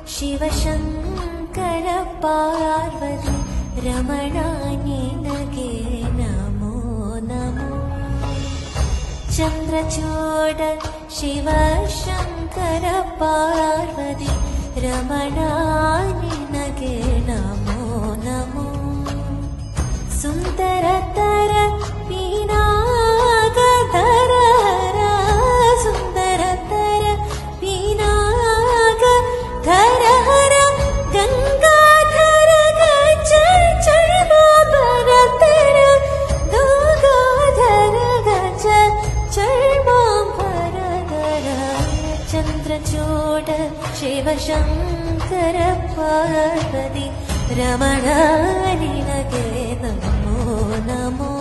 ಶಿವಶಂಕರ ಪಾರ್ವತಿ ರಮಣ ನಿನಗೆ ನಮೋ ನಮೋ. ಚಂದ್ರಚೂಡ ಶಿವಶಂಕರ ಪಾರ್ವತಿ ರಮಣ ನಿನಗೆ ನಮೋ ನಮೋ. ಸುಂದರತರ ಪಿನಾಗಧರ ಸುಂದರತರ ಪಿನಾಗಧರ ಹರ ಗಂಗಾಧರ ಗಜ ಚರ್ಮಾಂಬರಧರ ಗಂಗಾಧರ ಗಜ ಚರ್ಮಾಂಬರಧರ. ಚಂದ್ರಚೂಡ ಶಿವಶಂಕರ ಪಾರ್ವತಿ ರಮಣ ನಿನಗೆ ನಮೋ ನಮೋ.